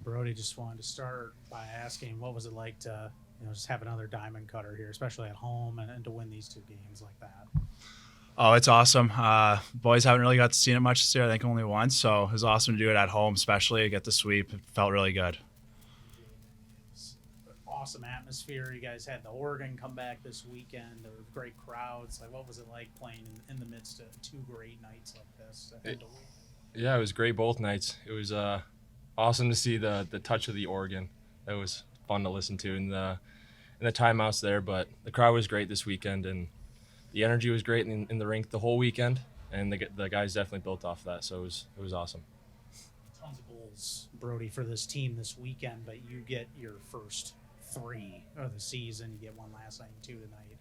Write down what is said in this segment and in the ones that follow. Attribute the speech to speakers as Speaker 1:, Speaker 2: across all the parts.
Speaker 1: Brody, just wanted to start by asking, what was it like to, just have another diamond cutter here, especially at home, and to win these two games like that?
Speaker 2: Oh, it's awesome. Boys haven't really got to see it much this year. I think only once, so it was awesome to do it at home, especially get the sweep. It felt really good.
Speaker 1: Awesome atmosphere. You guys had the Oregon come back this weekend. There were great crowds. Like, what was it like playing in the midst of two great nights like this?
Speaker 3: Yeah, it was great both nights. It was awesome to see the touch of the Oregon. That was fun to listen to in the timeouts there. But the crowd was great this weekend, and the energy was great in the rink the whole weekend. And the guys definitely built off that, so it was awesome.
Speaker 1: Tons of goals, Brody, for this team this weekend, but you get your first 3 of the season. You get one last night and 2 tonight.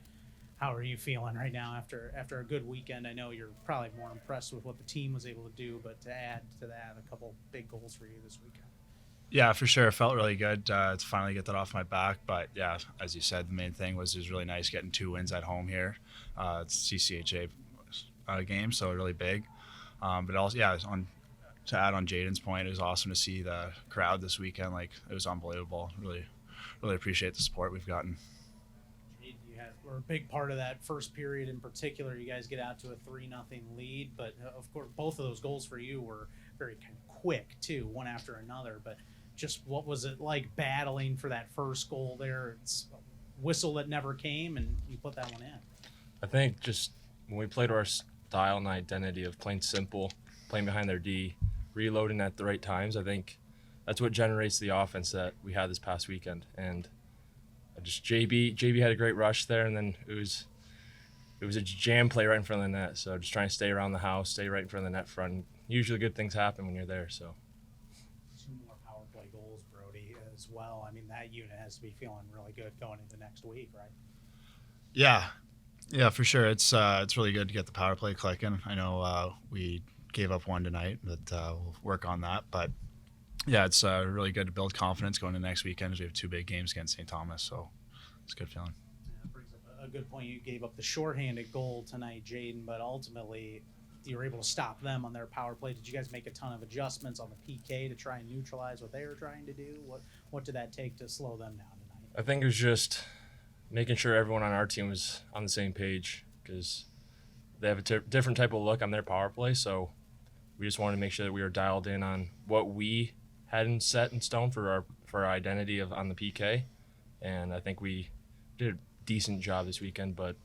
Speaker 1: How are you feeling right now after a good weekend? I know you're probably more impressed with what the team was able to do, but to add to that, a couple big goals for you this weekend.
Speaker 2: Yeah, for sure. It felt really good to finally get that off my back. But yeah, as you said, the main thing was it was really nice getting 2 wins at home here. It's CCHA game, so really big. But also, yeah, to add on Jaden's point, it was awesome to see the crowd this weekend. Like, it was unbelievable. Really appreciate the support we've gotten.
Speaker 1: Were a big part of that first period in particular. You guys get out to a 3-0 lead, but of course both of those goals for you were very kind of quick too, one after another. But just what was it like battling for that first goal there? It's a whistle that never came, and you put that one in.
Speaker 3: I think just when we played our style and identity of playing simple, playing behind their D, reloading at the right times, I think that's what generates the offense that we had this past weekend. And just JB had a great rush there, and then it was a jam play right in front of the net. So just trying to stay around the house, stay right in front of the net front. Usually good things happen when you're there. So
Speaker 1: 2 more power play goals, Brody, as well. I mean, that unit has to be feeling really good going into next week, right?
Speaker 2: Yeah, for sure. It's really good to get the power play clicking. I know we gave up 1 tonight, but we'll work on that. But yeah, it's really good to build confidence going into next weekend as we have 2 big games against St. Thomas, so it's a good feeling.
Speaker 1: Yeah, that brings up a good point. You gave up the shorthanded goal tonight, Jaden, but ultimately you were able to stop them on their power play. Did you guys make a ton of adjustments on the PK to try and neutralize what they were trying to do? What did that take to slow them down tonight?
Speaker 3: I think it was just making sure everyone on our team was on the same page, because they have a different type of look on their power play, so we just wanted to make sure that we were dialed in on what we hadn't set in stone for our identity on the PK, and I think we did a decent job this weekend. But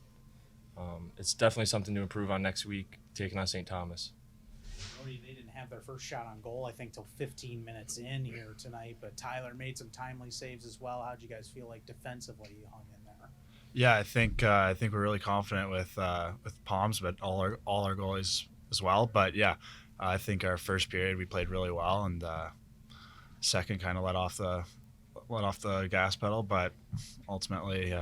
Speaker 3: it's definitely something to improve on next week, taking on St. Thomas.
Speaker 1: Brody, they didn't have their first shot on goal, I think, till 15 minutes in here tonight, but Tyler made some timely saves as well. How'd you guys feel like defensively you hung in there?
Speaker 2: Yeah, I think we're really confident with Palms, but all our goalies as well. But yeah, I think our first period we played really well, and second kind of let off the gas pedal, but ultimately,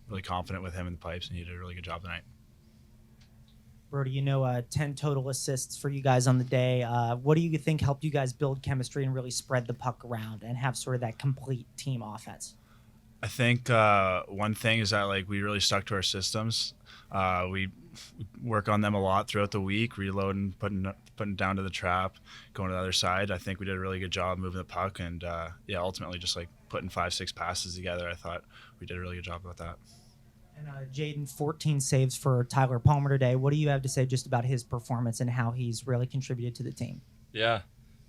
Speaker 2: really confident with him in the pipes, and he did a really good job tonight.
Speaker 4: Brody, 10 total assists for you guys on the day. What do you think helped you guys build chemistry and really spread the puck around and have sort of that complete team offense?
Speaker 2: I think one thing is that we really stuck to our systems. We work on them a lot throughout the week, reloading, putting down to the trap, going to the other side. I think we did a really good job moving the puck, and ultimately just putting 5-6 passes together. I thought we did a really good job about that.
Speaker 4: And Jaden, 14 saves for Tyler Palmer today. What do you have to say just about his performance and how he's really contributed to the team?
Speaker 3: Yeah,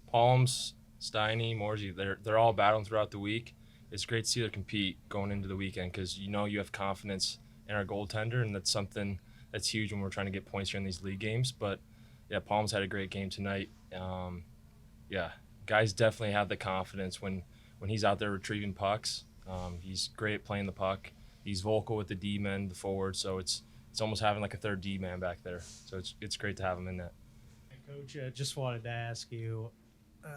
Speaker 3: Palms, Steiny, Morsey, they're all battling throughout the week. It's great to see them compete going into the weekend, because you have confidence in our goaltender, and that's something that's huge when we're trying to get points here in these league games. But yeah, Palms had a great game tonight. Guys definitely have the confidence when he's out there retrieving pucks. He's great at playing the puck. He's vocal with the D-men, the forwards, so it's almost having a third D-man back there. So it's great to have him in that.
Speaker 1: Hey, Coach, just wanted to ask you,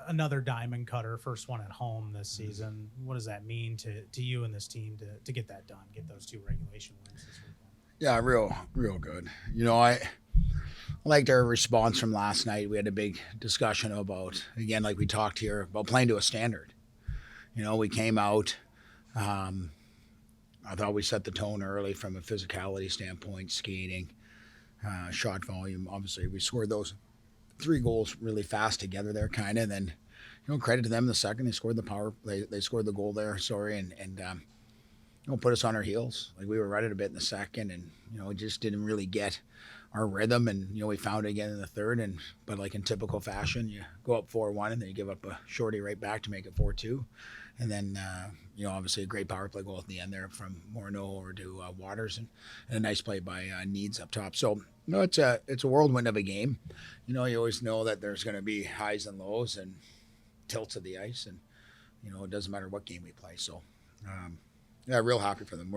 Speaker 1: another diamond cutter, first one at home this season. What does that mean to you and this team to get that done, get those 2 regulation wins this weekend?
Speaker 5: Yeah, real good. I liked our response from last night. We had a big discussion about, again, like we talked here, about playing to a standard. We came out. I thought we set the tone early from a physicality standpoint, skating, shot volume. Obviously, we scored those 3 goals really fast together there, kind of. And then, credit to them in the second. They scored they scored the goal there, and put us on our heels. Like we were right at a bit in the second, and we just didn't really get our rhythm, and we found it again in the third, but like in typical fashion, you go up 4-1 and then you give up a shorty right back to make it 4-2, and then obviously a great power play goal at the end there from Morneau over to Waters, and a nice play by Needs up top. So it's a whirlwind of a game. You always know that there's going to be highs and lows and tilts of the ice, and it doesn't matter what game we play. So real happy for them.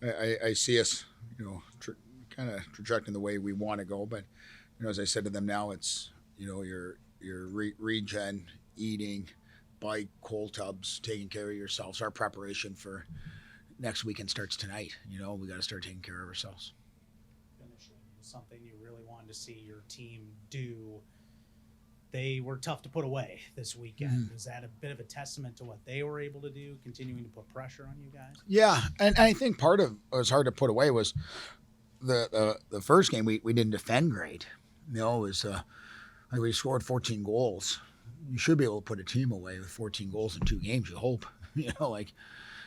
Speaker 5: I see us kind of trajecting the way we want to go, but as I said to them now, it's your regen, eating, bike, cold tubs, taking care of yourselves. Our preparation for next weekend starts tonight. We got to start taking care of ourselves.
Speaker 1: Finishing was something you really wanted to see your team do. They were tough to put away this weekend.
Speaker 5: Mm-hmm.
Speaker 1: Was that a bit of a testament to what they were able to do, continuing to put pressure on you guys?
Speaker 5: Yeah, and I think part of what was hard to put away was the first game we didn't defend great. It was like we scored 14 goals. You should be able to put a team away with 14 goals in 2 games, you hope. Like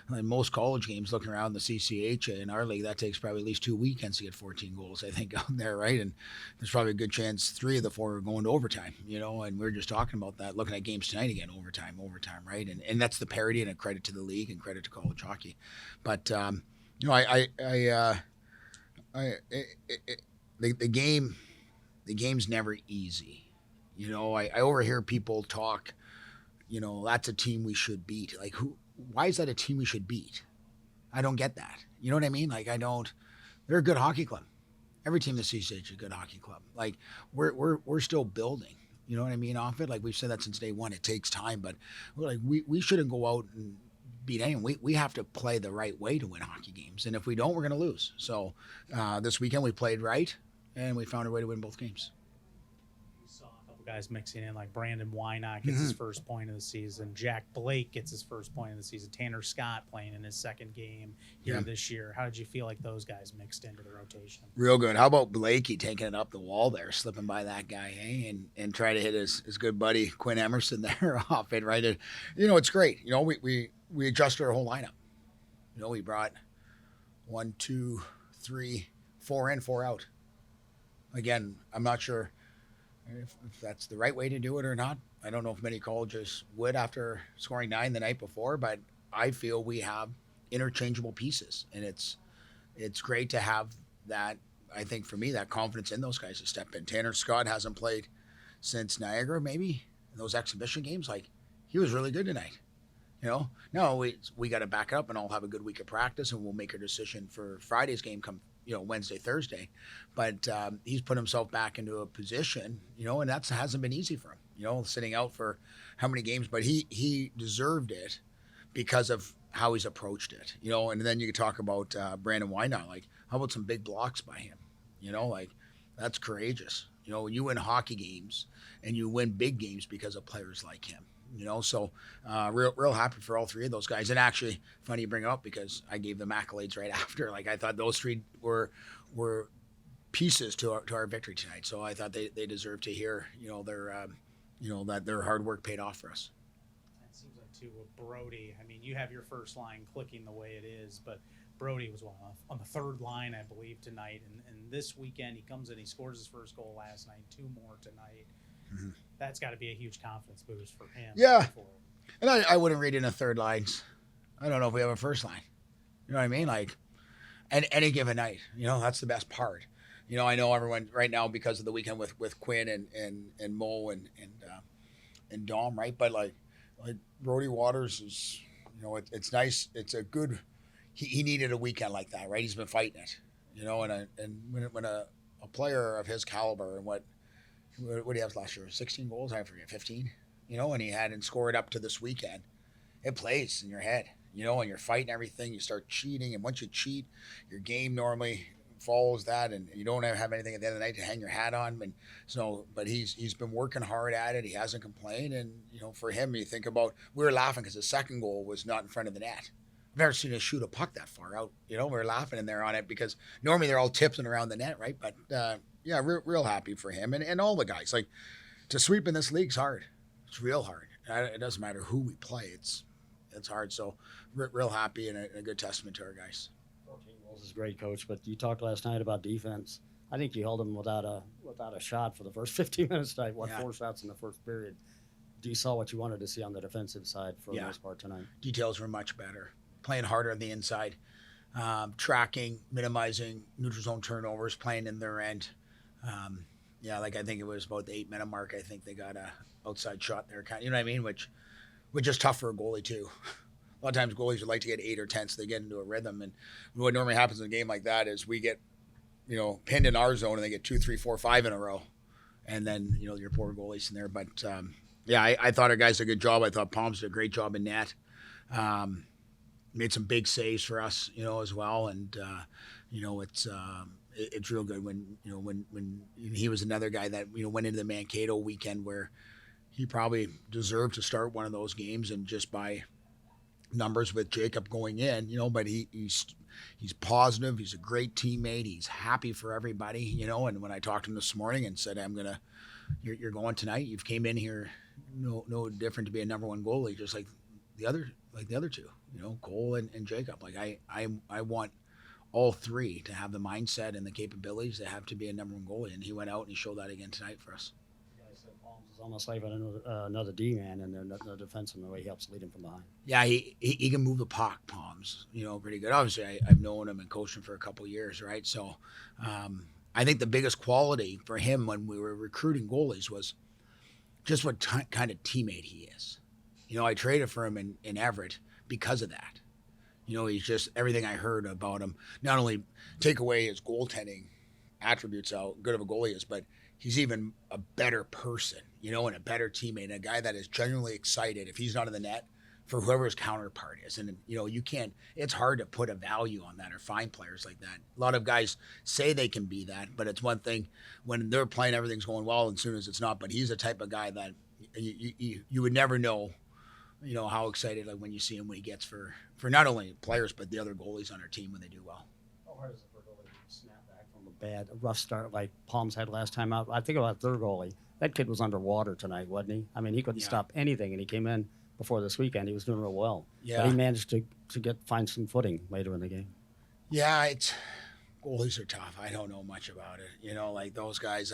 Speaker 5: most college games looking around the CCHA in our league, that takes probably at least 2 weekends to get 14 goals, I think, out there, right? And there's probably a good chance 3 of the 4 are going to overtime, and we were just talking about that, looking at games tonight again, overtime, right? And that's the parity, and a credit to the league and credit to college hockey. But, the game's never easy. I overhear people talk, that's a team we should beat. Like why is that a team we should beat? I don't get that. You know what I mean? Like they're a good hockey club. Every team in the CCH is a good hockey club. Like we're still building. You know what I mean? Off it. Like we've said that since day one, it takes time, but we shouldn't go out and beat anyone. We have to play the right way to win hockey games. And if we don't, we're going to lose. So this weekend we played right and we found a way to win both games.
Speaker 1: Saw a couple guys mixing in, like Brandon Wynock gets his first point of the season. Jack Blake gets his first point of the season. Tanner Scott playing in his second game here this year. How did you feel like those guys mixed into the rotation?
Speaker 5: Real good. How about Blakey taking it up the wall there, slipping by that guy, and try to hit his good buddy Quinn Emerson there off it, right? It's great. We adjusted our whole lineup. We brought 1, 2, 3, 4 in, 4 out. Again, I'm not sure if that's the right way to do it or not. I don't know if many colleges would after scoring 9 the night before, but I feel we have interchangeable pieces, and it's great to have that. I think for me, that confidence in those guys to step in. Tanner Scott hasn't played since Niagara, maybe in those exhibition games. Like he was really good tonight. No, we got to back up and all have a good week of practice, and we'll make a decision for Friday's game come Wednesday, Thursday. But he's put himself back into a position, and that hasn't been easy for him, sitting out for how many games. But he deserved it because of how he's approached it, and then you could talk about Brandon Wynock. Like, how about some big blocks by him? Like that's courageous. You win hockey games and you win big games because of players like him. So real happy for all 3 of those guys. And actually, funny you bring it up because I gave them accolades right after. Like I thought those 3 were pieces to our victory tonight. So I thought they deserved to hear that their hard work paid off for us.
Speaker 1: It seems like too with Brody. I mean, you have your first line clicking the way it is, but Brody was on the 3rd line, I believe, tonight. And this weekend he comes in, he scores his first goal last night, 2 more tonight. Mm-hmm. That's got to be a huge confidence boost for him.
Speaker 5: Yeah. And I wouldn't read in a 3rd lines. I don't know if we have a 1st line. You know what I mean? Like, and any given night, that's the best part. I know everyone right now because of the weekend with Quinn and Mo and Dom, right? But like Brody Waters is, it's nice. It's a good. He needed a weekend like that, right? He's been fighting it, and when a player of his caliber and what did he have last year? 16 goals? I forget, 15. And he hadn't scored up to this weekend. It plays in your head, and you're fighting everything. You start cheating, and once you cheat, your game normally follows that, and you don't have anything at the end of the night to hang your hat on. And so, but he's been working hard at it. He hasn't complained, and for him, you think about, we were laughing because the second goal was not in front of the net. I've never seen us shoot a puck that far out. We were laughing in there on it because normally they're all tipping around the net, right? But real happy for him and all the guys. Like, to sweep in this league's hard. It's real hard. It doesn't matter who we play. It's hard. So real happy and a good testament to our guys.
Speaker 6: 14 goals is great, Coach. But you talked last night about defense. I think you held them without a shot for the first 15 minutes tonight.
Speaker 5: Yeah.
Speaker 6: 4 shots in the first period. You saw what you wanted to see on the defensive side for the most part tonight.
Speaker 5: Details were much better. Playing harder on the inside, tracking, minimizing neutral zone turnovers, playing in their end. I think it was about the 8-minute mark. I think they got a outside shot there, you know what I mean? Which is tough for a goalie too. A lot of times goalies would like to get 8 or 10 so they get into a rhythm. And what normally happens in a game like that is we get, pinned in our zone and they get 2, 3, 4, 5 in a row, and then your poor goalie's in there. But I thought our guys did a good job. I thought Palms did a great job in net. Made some big saves for us, as well. And it's real good when he was another guy that went into the Mankato weekend where he probably deserved to start one of those games, and just by numbers with Jacob going in, but he's positive. He's a great teammate. He's happy for everybody, And when I talked to him this morning and said, you're going tonight. You've came in here no different to be a number one goalie, just like the other two, Cole and Jacob. Like I want all three to have the mindset and the capabilities to have to be a number one goalie, and he went out and he showed that again tonight for us.
Speaker 6: Palms is almost like another D man in the defense in the way he helps lead him from behind.
Speaker 5: Yeah, he can move the puck, Palms, pretty good. Obviously, I've known him and coached him for a couple of years, right? So I think the biggest quality for him when we were recruiting goalies was just what kind of teammate he is. I traded for him in Everett because of that. He's just everything I heard about him. Not only take away his goaltending attributes, how good of a goalie he is, but he's even a better person, and a better teammate, and a guy that is genuinely excited if he's not in the net for whoever his counterpart is. And, you can't, it's hard to put a value on that or find players like that. A lot of guys say they can be that, but it's one thing when they're playing, everything's going well, and as soon as it's not. But he's the type of guy that you would never know, how excited like when you see him when he gets for not only players, but the other goalies on our team when they do well.
Speaker 6: How hard is it for a goalie to snap back from a rough start like Palms had last time out? I think about their goalie. That kid was underwater tonight, wasn't he? I mean, he couldn't stop anything, and he came in before this weekend. He was doing real well.
Speaker 5: Yeah.
Speaker 6: But he managed to find some footing later in the game.
Speaker 5: Yeah, goalies are tough. I don't know much about it. Like those guys,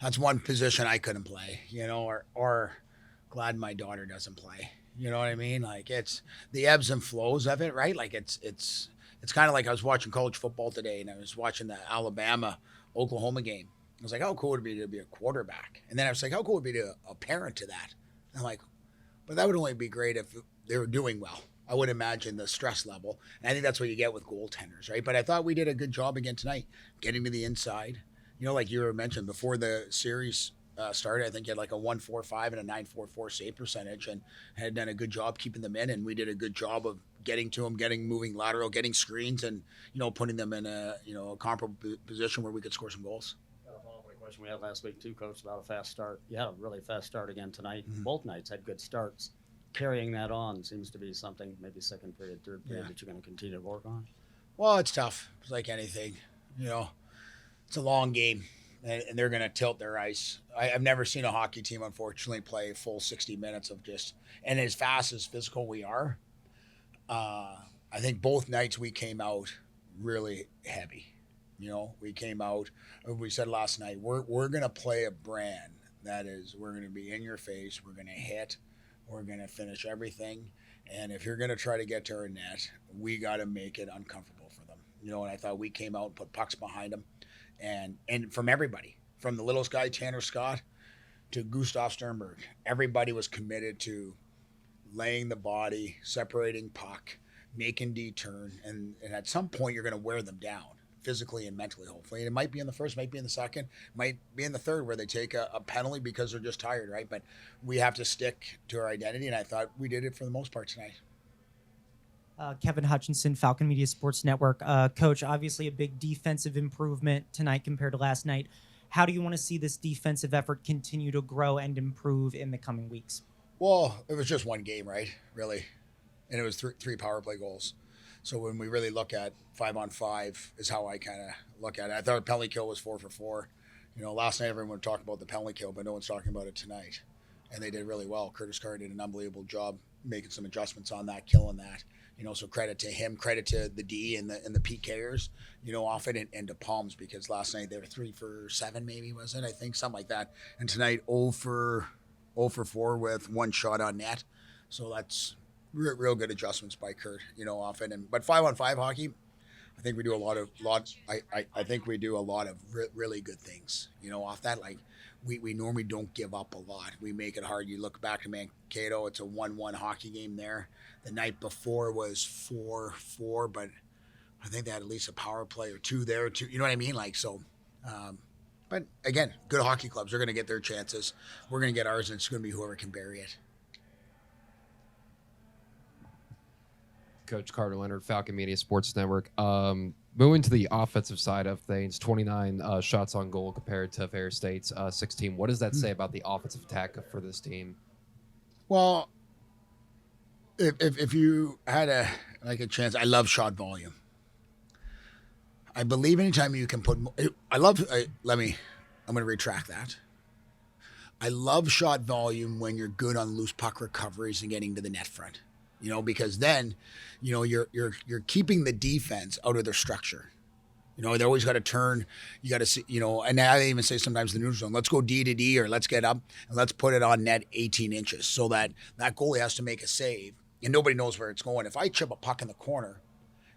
Speaker 5: that's one position I couldn't play, or glad my daughter doesn't play. You know what I mean? Like it's the ebbs and flows of it, right? Like it's kind of like I was watching college football today, and I was watching the Alabama-Oklahoma game. I was like, how cool would it be to be a quarterback? And then I was like, how cool would it be to a parent to that? And I'm like, but that would only be great if they were doing well. I would imagine the stress level. And I think that's what you get with goaltenders, right? But I thought we did a good job again tonight, getting to the inside. Like you mentioned before the series started, I think you had like a 1.45 and a 9.44 save percentage, and had done a good job keeping them in. And we did a good job of getting to them, moving lateral, getting screens, and putting them in a comparable position where we could score some goals.
Speaker 6: Question we had last week too, Coach, about a fast start. You had a really fast start again tonight. Mm-hmm. Both nights had good starts. Carrying that on seems to be something, maybe second period, third period, that you're going to continue to work on.
Speaker 5: Well, it's tough. It's like anything. It's a long game, and they're going to tilt their ice. I've never seen a hockey team, unfortunately, play full 60 minutes of just, and as fast as physical we are, I think both nights we came out really heavy. We came out, we said last night, we're going to play a brand that is, we're going to be in your face, we're going to hit, we're going to finish everything. And if you're going to try to get to our net, we got to make it uncomfortable for them. And I thought we came out and put pucks behind them. And from everybody, from the littlest guy, Tanner Scott, to Gustav Sternberg, everybody was committed to laying the body, separating puck, making D turn. And at some point, you're going to wear them down. Physically and mentally, hopefully. And it might be in the first, might be in the second, might be in the third where they take a penalty because they're just tired, right? But we have to stick to our identity, and I thought we did it for the most part tonight.
Speaker 4: Kevin Hutchinson, Falcon Media Sports Network. Coach, obviously a big defensive improvement tonight compared to last night. How do you want to see this defensive effort continue to grow and improve in the coming weeks?
Speaker 5: Well, it was just one game, right? Really. And it was three power play goals. So when we really look at 5-on-5 is how I kind of look at it. I thought penalty kill was 4 for 4. Last night everyone talked about the penalty kill, but no one's talking about it tonight. and they did really well. Curtis Carr did an unbelievable job making some adjustments on that, killing that. So credit to him, credit to the D and the PKers, off it, and to Palms, because last night they were 3 for 7, maybe, was it? I think something like that. And tonight 0 for 4 with 1 shot on net. So that's real good adjustments by Kurt, off it. But 5-on-5 hockey, I think we do a lot. I think we do a lot of really good things, off that. Like we normally don't give up a lot. We make it hard. You look back to Mankato, it's a 1-1 hockey game there. The night before was 4-4, but I think they had at least a power play or 2 there too. You know what I mean? Like, so, but again, good hockey clubs are going to get their chances. We're going to get ours, and it's going to be whoever can bury it.
Speaker 7: Coach Carter Leonard, Falcon Media Sports Network. Moving to the offensive side of things, 29 shots on goal compared to Fair State's 16. What does that say about the offensive attack for this team?
Speaker 5: Well, if you had a chance, I love shot volume. I believe anytime you can put, I'm going to retract that. I love shot volume when you're good on loose puck recoveries and getting to the net front. Because then, you're keeping the defense out of their structure. They always got to turn. You got to see, and I even say sometimes the neutral zone, let's go D to D, or let's get up and let's put it on net 18 inches, so that goalie has to make a save and nobody knows where it's going. If I chip a puck in the corner,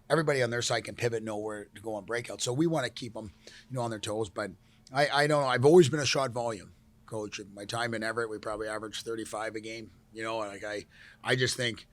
Speaker 5: everybody on their side can pivot, know where to go on breakout. So we want to keep them, on their toes. But I don't know. I've always been a shot volume coach. My time in Everett, we probably averaged 35 a game. I just think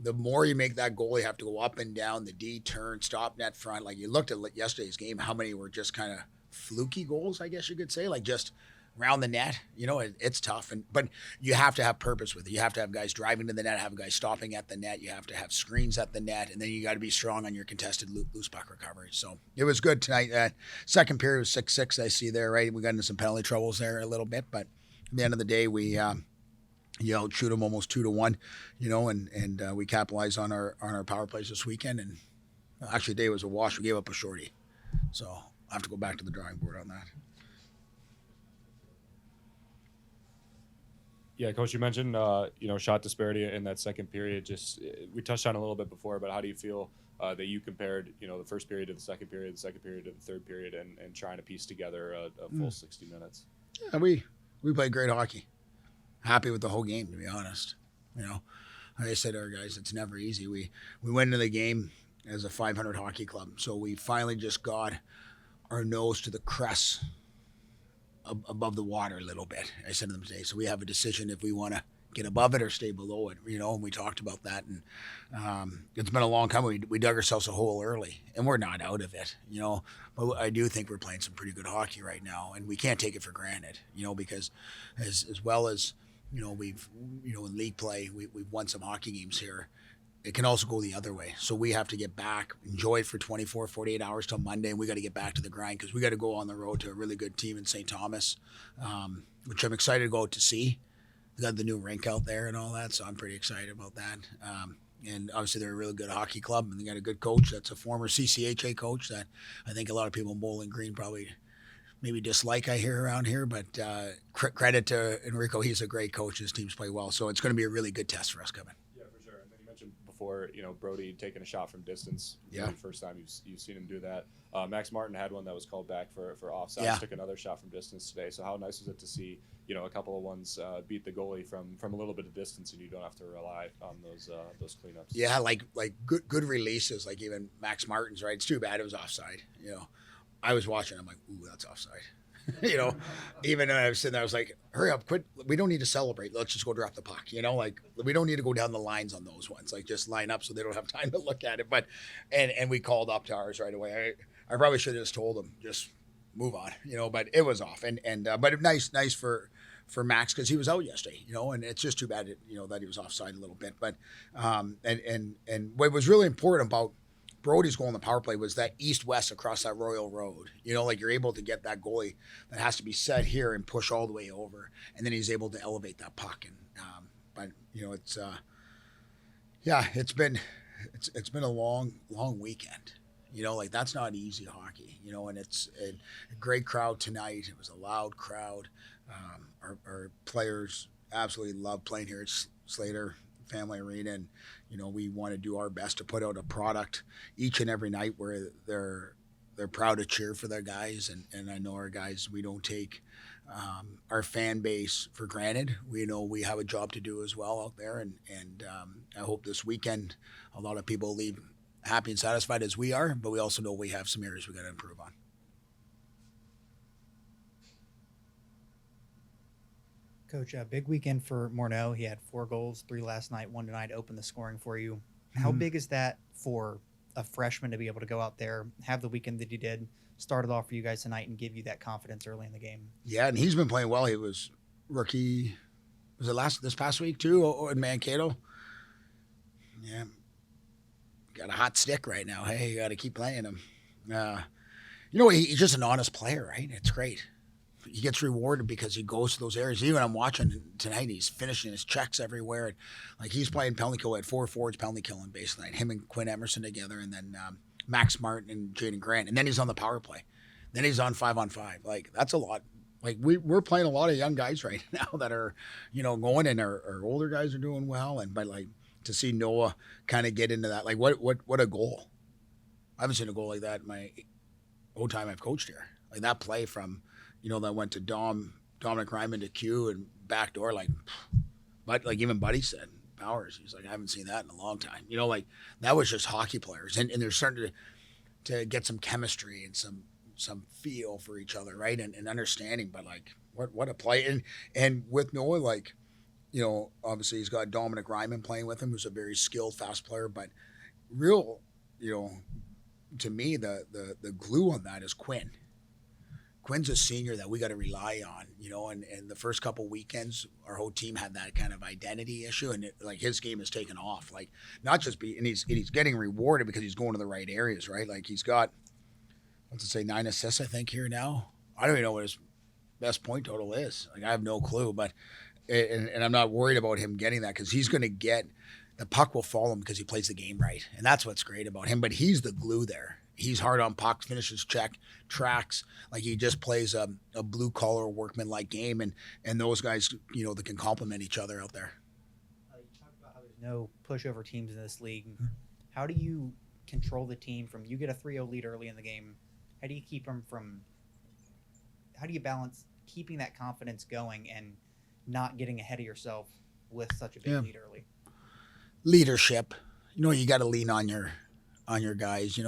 Speaker 5: the more you make that goalie have to go up and down, the D turn, stop net front. Like you looked at yesterday's game, how many were just kind of fluky goals, I guess you could say, like just round the net. It's tough, but you have to have purpose with it. You have to have guys driving to the net, have guys stopping at the net. You have to have screens at the net, and then you got to be strong on your contested loose puck recovery. So it was good tonight. Second period was 6-6. I see there, right? We got into some penalty troubles there a little bit, but at the end of the day, we shoot them almost 2-1, and we capitalized on our power plays this weekend. And actually, the day was a wash. We gave up a shorty, so I'll have to go back to the drawing board on that.
Speaker 8: Yeah, Coach, you mentioned shot disparity in that second period. Just we touched on it a little bit before, but how do you feel that you compared the first period to the second period to the third period, and trying to piece together a full 60 minutes?
Speaker 5: Yeah, we played great hockey. Happy with the whole game, to be honest. Like I said to our guys, it's never easy. We went into the game as a 500 hockey club, so we finally just got our nose to the crest above the water a little bit. I said to them today, so we have a decision if we want to get above it or stay below it, and we talked about that. And it's been a long time. We dug ourselves a hole early, and we're not out of it, but I do think we're playing some pretty good hockey right now, and we can't take it for granted, because as well as, we've, in league play, we've won some hockey games here. It can also go the other way. So we have to get back, enjoy it for 24, 48 hours till Monday, and we got to get back to the grind, because we got to go on the road to a really good team in St. Thomas, which I'm excited to go out to see. They got the new rink out there and all that, so I'm pretty excited about that. And obviously they're a really good hockey club, and they got a good coach that's a former CCHA coach that I think a lot of people in Bowling Green probably maybe dislike, I hear around here, but credit to Enrico. He's a great coach. His teams play well, so it's going to be a really good test for us coming.
Speaker 8: Yeah, for sure. And then you mentioned before, Brody taking a shot from distance.
Speaker 5: Yeah.
Speaker 8: The first time you've seen him do that. Max Martin had one that was called back for offside.
Speaker 5: Yeah.
Speaker 8: Took another shot from distance today. So how nice was it to see, a couple of ones beat the goalie from a little bit of distance, and you don't have to rely on those cleanups.
Speaker 5: Yeah, like good releases, like even Max Martin's, right? It's too bad it was offside. I was watching, I'm like, ooh, that's offside. Even when I was sitting there, I was like, hurry up, quit. We don't need to celebrate. Let's just go drop the puck. Like we don't need to go down the lines on those ones. Like just line up so they don't have time to look at it. But and we called up to ours right away. I probably should have just told them, just move on, but it was off. But nice for Max, because he was out yesterday, and it's just too bad that he was offside a little bit. But and what was really important about Brody's goal in the power play was that east-west across that Royal Road. Like you're able to get that goalie that has to be set here and push all the way over, and then he's able to elevate that puck. And but it's been a long weekend. Like that's not easy hockey. And it's a great crowd tonight. It was a loud crowd. Our players absolutely love playing here at Slater Family Arena, and we want to do our best to put out a product each and every night where they're proud to cheer for their guys, and I know our guys, we don't take our fan base for granted. We know we have a job to do as well out there, and I hope this weekend a lot of people leave happy and satisfied as we are, but we also know we have some areas we got to improve on.
Speaker 9: Coach, a big weekend for Morneau. He had 4 goals, 3 last night, 1 tonight, opened the scoring for you. How big is that for a freshman to be able to go out there, have the weekend that he did, start it off for you guys tonight, and give you that confidence early in the game?
Speaker 5: Yeah, and he's been playing well. He was rookie, was it this past week too, in Mankato? Yeah. Got a hot stick right now. Hey, you got to keep playing him. He's just an honest player, right? It's great. He gets rewarded because he goes to those areas. Even I'm watching tonight, he's finishing his checks everywhere. Like, he's playing penalty kill at 4 forwards penalty killing basically. Him and Quinn Emerson together, and then Max Martin and Jaden Grant. And then he's on the power play. Then he's on 5-on-5. Like, that's a lot. Like, we're playing a lot of young guys right now that are, going, and our older guys are doing well. But like, to see Noah kind of get into that, like, what a goal. I haven't seen a goal like that in my whole time I've coached here. Like, that play from, that went to Dominic Ryman to Q and backdoor, but like even Buddy said, Powers, he's like, I haven't seen that in a long time. Like, that was just hockey players, and they're starting to get some chemistry and some feel for each other, right, and understanding. But like, what a play, and with Noah, like, obviously he's got Dominic Ryman playing with him, who's a very skilled, fast player, but real, to me, the glue on that is Quinn. Quinn's a senior that we got to rely on, and the first couple weekends, our whole team had that kind of identity issue, and his game has taken off. Like, not just and he's getting rewarded because he's going to the right areas, right? Like, he's got, 9 assists, I think, here now. I don't even know what his best point total is. Like, I have no clue, but, and I'm not worried about him getting that, because he's going to get, the puck will follow him because he plays the game right. And that's what's great about him, but he's the glue there. He's hard on pucks, finishes check, tracks. Like, he just plays a blue-collar, workman-like game, and those guys, that can complement each other out there.
Speaker 9: You talked about how there's no pushover teams in this league. How do you control the team from, you get a 3-0 lead early in the game, how do you balance keeping that confidence going and not getting ahead of yourself with such a big lead early? Leadership.
Speaker 5: You got to lean on your guys.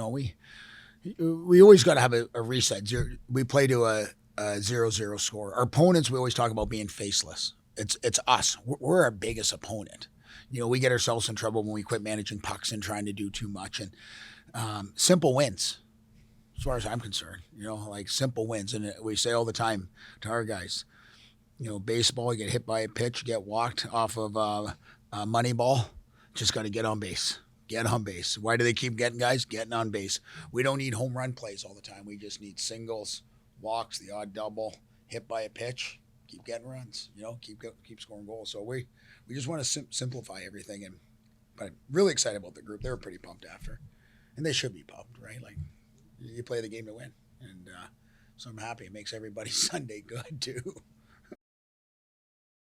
Speaker 5: We always got to have a reset. We play to a 0-0 score. Our opponents, we always talk about being faceless. It's us. We're our biggest opponent. We get ourselves in trouble when we quit managing pucks and trying to do too much. And simple wins, as far as I'm concerned. Like, simple wins. And we say all the time to our guys, baseball, you get hit by a pitch, you get walked off of a money ball. Just got to get on base. Get on base. Why do they keep getting guys? Getting on base. We don't need home run plays all the time. We just need singles, walks, the odd double, hit by a pitch, keep getting runs, keep scoring goals. So we just want to simplify everything. But I'm really excited about the group. They were pretty pumped after. And they should be pumped, right? Like, you play the game to win. And so I'm happy. It makes everybody's Sunday good, too.